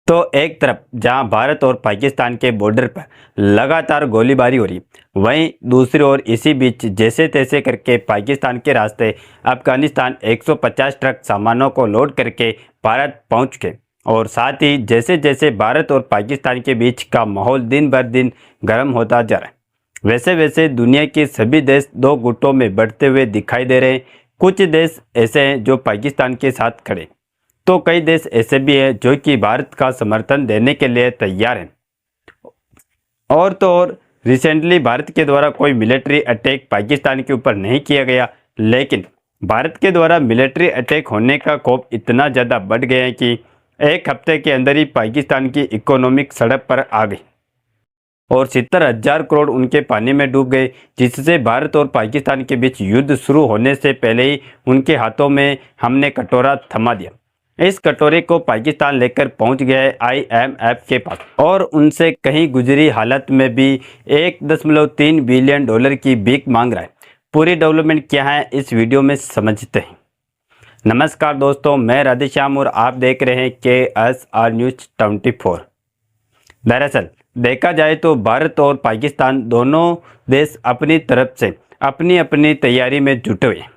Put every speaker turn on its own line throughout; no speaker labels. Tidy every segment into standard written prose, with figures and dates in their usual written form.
तो एक तरफ जहां भारत और पाकिस्तान के बॉर्डर पर लगातार गोलीबारी हो रही, वहीं दूसरी ओर इसी बीच जैसे तैसे करके पाकिस्तान के रास्ते अफगानिस्तान 150 ट्रक सामानों को लोड करके भारत पहुंच गए। और साथ ही जैसे जैसे भारत और पाकिस्तान के बीच का माहौल दिन बर दिन गर्म होता जा रहा है, वैसे वैसे दुनिया के सभी देश दो गुटों में बढ़ते हुए दिखाई दे रहे हैं। कुछ देश ऐसे हैं जो पाकिस्तान के साथ खड़े, तो कई देश ऐसे भी हैं जो कि भारत का समर्थन देने के लिए तैयार हैं। और तो और रिसेंटली भारत के द्वारा कोई मिलिट्री अटैक पाकिस्तान के ऊपर नहीं किया गया, लेकिन भारत के द्वारा मिलिट्री अटैक होने का खौफ इतना ज़्यादा बढ़ गया है कि एक हफ्ते के अंदर ही पाकिस्तान की इकोनॉमिक सड़क पर आ गई और 70,000 करोड़ उनके पानी में डूब गए, जिससे भारत और पाकिस्तान के बीच युद्ध शुरू होने से पहले ही उनके हाथों में हमने कटोरा थमा दिया। इस कटोरे को पाकिस्तान लेकर पहुंच गया है IMF के पास और उनसे कहीं गुजरी हालत में भी 1.3 बिलियन डॉलर की भीख मांग रहा है। पूरी डेवलपमेंट क्या है इस वीडियो में समझते हैं। नमस्कार दोस्तों, मैं राधेश्याम और आप देख रहे हैं KSR न्यूज 24। दरअसल देखा जाए तो भारत और पाकिस्तान दोनों देश अपनी तरफ से अपनी अपनी तैयारी में जुटे हुए हैं,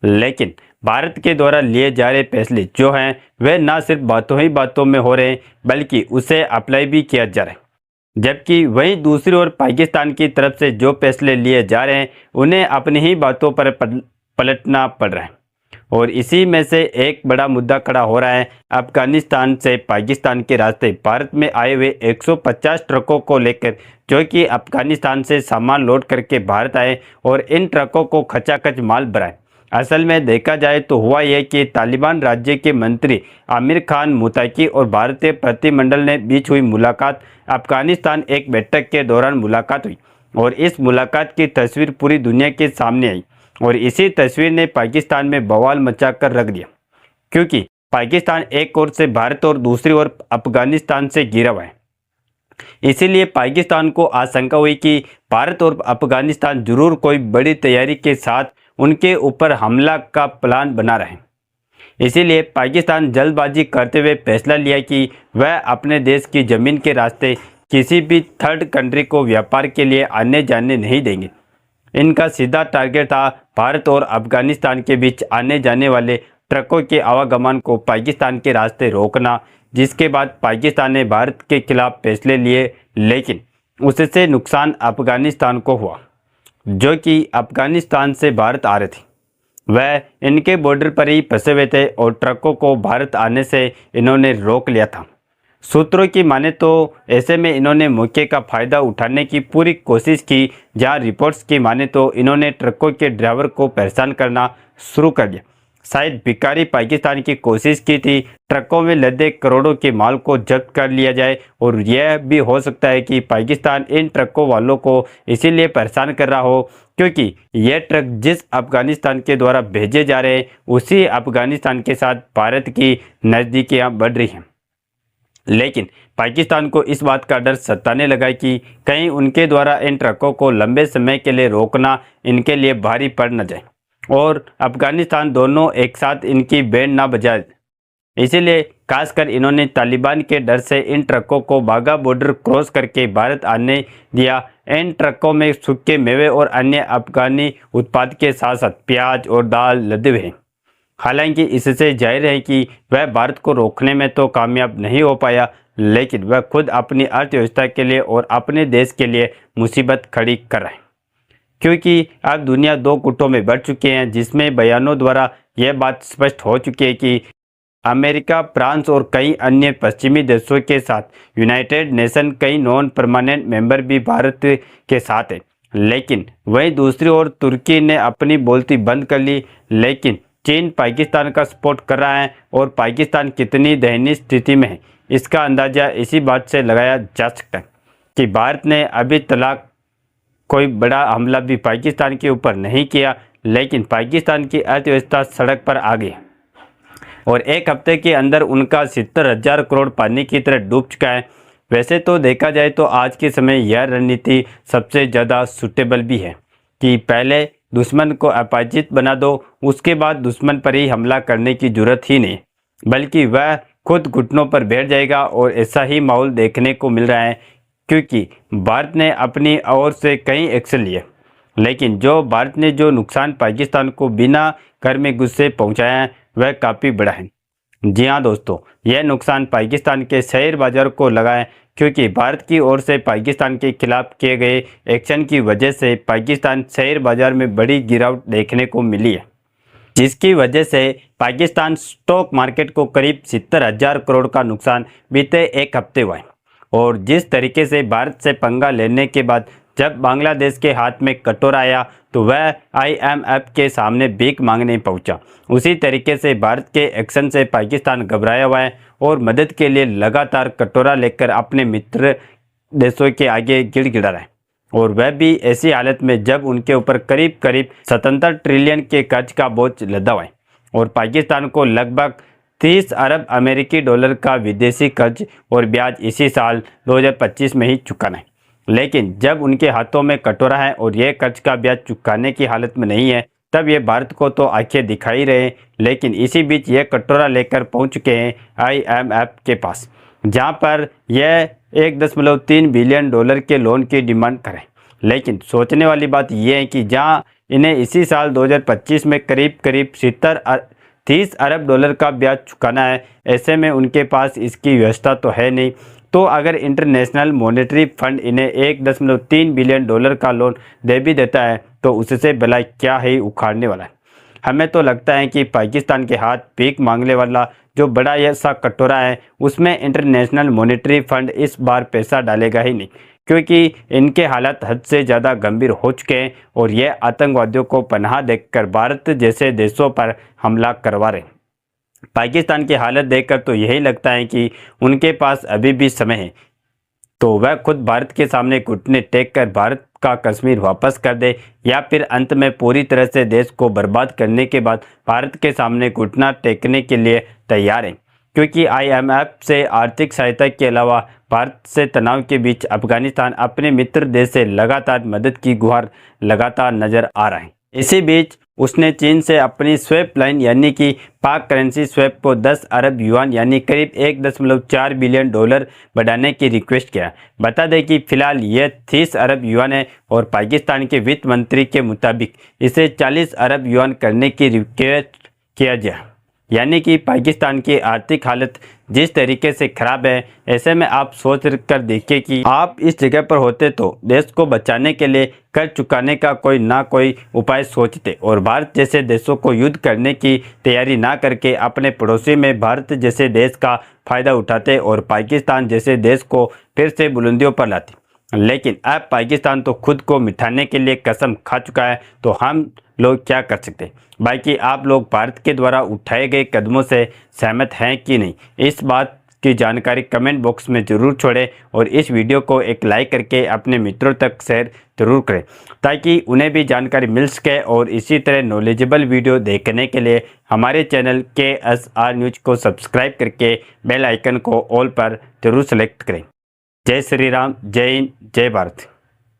लेकिन भारत के द्वारा लिए जा रहे फैसले जो हैं वे न सिर्फ बातों ही बातों में हो रहे हैं, बल्कि उसे अप्लाई भी किया जा रहा है। जबकि वहीं दूसरी ओर पाकिस्तान की तरफ से जो फैसले लिए जा रहे हैं उन्हें अपनी ही बातों पर पलटना पड़ रहा है। और इसी में से एक बड़ा मुद्दा खड़ा हो रहा है अफगानिस्तान से पाकिस्तान के रास्ते भारत में आए हुए 150 ट्रकों को लेकर, जो कि अफगानिस्तान से सामान लोड करके भारत आए और इन ट्रकों को खचाखच माल भराए। असल में देखा जाए तो हुआ यह कि तालिबान राज्य के मंत्री आमिर खान मुताकी और भारतीय प्रतिनिधिमंडल ने बीच हुई मुलाकात, अफगानिस्तान एक बैठक के दौरान मुलाकात हुई और इस मुलाकात की तस्वीर पूरी दुनिया के सामने आई। और इसी तस्वीर ने पाकिस्तान में बवाल मचाकर रख दिया, क्योंकि पाकिस्तान एक ओर से भारत और दूसरी ओर अफगानिस्तान से घिरा हुआ है। इसीलिए पाकिस्तान को आशंका हुई कि भारत और अफगानिस्तान जरूर कोई बड़ी तैयारी के साथ उनके ऊपर हमला का प्लान बना रहे। इसीलिए पाकिस्तान जल्दबाजी करते हुए फैसला लिया कि वह अपने देश की जमीन के रास्ते किसी भी थर्ड कंट्री को व्यापार के लिए आने जाने नहीं देंगे। इनका सीधा टारगेट था भारत और अफगानिस्तान के बीच आने जाने वाले ट्रकों के आवागमन को पाकिस्तान के रास्ते रोकना, जिसके बाद पाकिस्तान ने भारत के खिलाफ फैसले लिए, लेकिन उससे नुकसान अफगानिस्तान को हुआ, जो कि अफगानिस्तान से भारत आ रहे थे। वह इनके बॉर्डर पर ही फंसे हुए थे और ट्रकों को भारत आने से इन्होंने रोक लिया था। सूत्रों की माने तो ऐसे में इन्होंने मौके का फ़ायदा उठाने की पूरी कोशिश की, जहां रिपोर्ट्स की माने तो इन्होंने ट्रकों के ड्राइवर को परेशान करना शुरू कर दिया। शायद भिखारी पाकिस्तान की कोशिश की थी ट्रकों में लदे करोड़ों के माल को जब्त कर लिया जाए, और यह भी हो सकता है कि पाकिस्तान इन ट्रकों वालों को इसीलिए परेशान कर रहा हो क्योंकि यह ट्रक जिस अफगानिस्तान के द्वारा भेजे जा रहे हैं उसी अफगानिस्तान के साथ भारत की नज़दीकियाँ बढ़ रही हैं। लेकिन पाकिस्तान को इस बात का डर सताने लगा कि कहीं उनके द्वारा इन ट्रकों को लंबे समय के लिए रोकना इनके लिए भारी पड़ न जाए और अफगानिस्तान दोनों एक साथ इनकी बैंड ना बजाए। इसीलिए खासकर इन्होंने तालिबान के डर से इन ट्रकों को बाघा बॉर्डर क्रॉस करके भारत आने दिया। इन ट्रकों में सूखे मेवे और अन्य अफगानी उत्पाद के साथ साथ प्याज और दाल लदे हुए हैं। हालांकि इससे जाहिर है कि वह भारत को रोकने में तो कामयाब नहीं हो पाया, लेकिन वह खुद अपनी अर्थव्यवस्था के लिए और अपने देश के लिए मुसीबत खड़ी कर रहा है, क्योंकि अब दुनिया दो गुटों में बढ़ चुके हैं, जिसमें बयानों द्वारा यह बात स्पष्ट हो चुकी है कि अमेरिका, फ्रांस और कई अन्य पश्चिमी देशों के साथ यूनाइटेड नेशन कई नॉन परमानेंट मेंबर भी भारत के साथ है। लेकिन वहीं दूसरी ओर तुर्की ने अपनी बोलती बंद कर ली। लेकिन चीन पाकिस्तान का सपोर्ट कर रहा है और पाकिस्तान कितनी दयनीय स्थिति में है इसका अंदाज़ा इसी बात से लगाया जा सकता है कि भारत ने अभी तक कोई बड़ा हमला भी पाकिस्तान के ऊपर नहीं किया, लेकिन पाकिस्तान की अर्थव्यवस्था सड़क पर आ गई और एक हफ्ते के अंदर उनका 70,000 करोड़ पानी की तरह डूब चुका है। वैसे तो देखा जाए तो आज के समय यह रणनीति सबसे ज़्यादा सूटेबल भी है कि पहले दुश्मन को अपराजित बना दो, उसके बाद दुश्मन पर ही हमला करने की जरूरत ही नहीं, बल्कि वह खुद घुटनों पर बैठ जाएगा और ऐसा ही माहौल देखने को मिल रहा है, क्योंकि भारत ने अपनी ओर से कई एक्शन लिए, लेकिन जो भारत ने जो नुकसान पाकिस्तान को बिना घर में घुसे पहुंचाया है वह काफ़ी बड़ा है। जी हाँ दोस्तों, यह नुकसान पाकिस्तान के शेयर बाजार को लगा है, क्योंकि भारत की ओर से पाकिस्तान के खिलाफ किए गए एक्शन की वजह से पाकिस्तान शेयर बाजार में बड़ी गिरावट देखने को मिली है, जिसकी वजह से पाकिस्तान स्टॉक मार्केट को करीब 70,000 करोड़ का नुकसान बीते एक हफ्ते हुआ है। और जिस तरीके से भारत से पंगा लेने के बाद जब बांग्लादेश के हाथ में कटोरा आया तो वह IMF के सामने भीख मांगने पहुंचा, उसी तरीके से भारत के एक्शन से पाकिस्तान घबराया हुआ है और मदद के लिए लगातार कटोरा लेकर अपने मित्र देशों के आगे गिड़गिड़ा रहा है। और वह भी ऐसी हालत में जब उनके ऊपर करीब करीब 77 ट्रिलियन के कर्ज का बोझ लदा हुआ है और पाकिस्तान को लगभग 30 अरब अमेरिकी डॉलर का विदेशी कर्ज और ब्याज इसी साल 2025 में ही चुकाना है। लेकिन जब उनके हाथों में कटोरा है और यह कर्ज का ब्याज चुकाने की हालत में नहीं है, तब ये भारत को तो आंखें दिखाई रहे, लेकिन इसी बीच यह कटोरा लेकर पहुंच चुके हैं IMF के पास, जहां पर यह 1.3 बिलियन डॉलर के लोन की डिमांड करें। लेकिन सोचने वाली बात यह है कि जहां इन्हें इसी साल 2025 में करीब 30 अरब डॉलर का ब्याज चुकाना है, ऐसे में उनके पास इसकी व्यवस्था तो है नहीं। तो अगर इंटरनेशनल मॉनेटरी फंड इन्हें 1.3 बिलियन डॉलर का लोन दे भी देता है तो उससे भला क्या ही उखाड़ने वाला है। हमें तो लगता है कि पाकिस्तान के हाथ भीख मांगने वाला जो बड़ा ऐसा कटोरा है उसमें इंटरनेशनल मॉनेटरी फंड इस बार पैसा डालेगा ही नहीं, क्योंकि इनके हालात हद से ज़्यादा गंभीर हो चुके हैं और ये आतंकवादियों को पनाह देकर भारत जैसे देशों पर हमला करवा रहे हैं। पाकिस्तान की हालत देखकर तो यही लगता है कि उनके पास अभी भी समय है, तो वह खुद भारत के सामने घुटने टेक कर भारत का कश्मीर वापस कर दे, या फिर अंत में पूरी तरह से देश को बर्बाद करने के बाद भारत के सामने घुटना टेकने के लिए तैयार हैं। क्योंकि IMF से आर्थिक सहायता के अलावा भारत से तनाव के बीच अफगानिस्तान अपने मित्र देश से लगातार मदद की गुहार लगातार नजर आ रहा है। इसी बीच उसने चीन से अपनी स्वैप लाइन यानी कि पाक करेंसी स्वैप को 10 अरब युआन यानी करीब 1.4 बिलियन डॉलर बढ़ाने की रिक्वेस्ट किया। बता दें कि फिलहाल यह 30 अरब युआन है और पाकिस्तान के वित्त मंत्री के मुताबिक इसे 40 अरब युआन करने की रिक्वेस्ट किया गया। यानी कि पाकिस्तान की आर्थिक हालत जिस तरीके से खराब है, ऐसे में आप सोच कर देखिए कि आप इस जगह पर होते तो देश को बचाने के लिए कर्ज चुकाने का कोई ना कोई उपाय सोचते और भारत जैसे देशों को युद्ध करने की तैयारी ना करके अपने पड़ोसी में भारत जैसे देश का फायदा उठाते और पाकिस्तान जैसे देश को फिर से बुलंदियों पर लाते। लेकिन अब पाकिस्तान तो खुद को मिटाने के लिए कसम खा चुका है, तो हम लोग क्या कर सकते हैं। बाकी आप लोग भारत के द्वारा उठाए गए कदमों से सहमत हैं कि नहीं, इस बात की जानकारी कमेंट बॉक्स में ज़रूर छोड़ें और इस वीडियो को एक लाइक करके अपने मित्रों तक शेयर ज़रूर करें, ताकि उन्हें भी जानकारी मिल सके। और इसी तरह नॉलेजेबल वीडियो देखने के लिए हमारे चैनल KSR न्यूज़ को सब्सक्राइब करके बेल आइकन को ऑल पर ज़रूर सेलेक्ट करें। जय श्री राम, जय हिंद, जय भारत।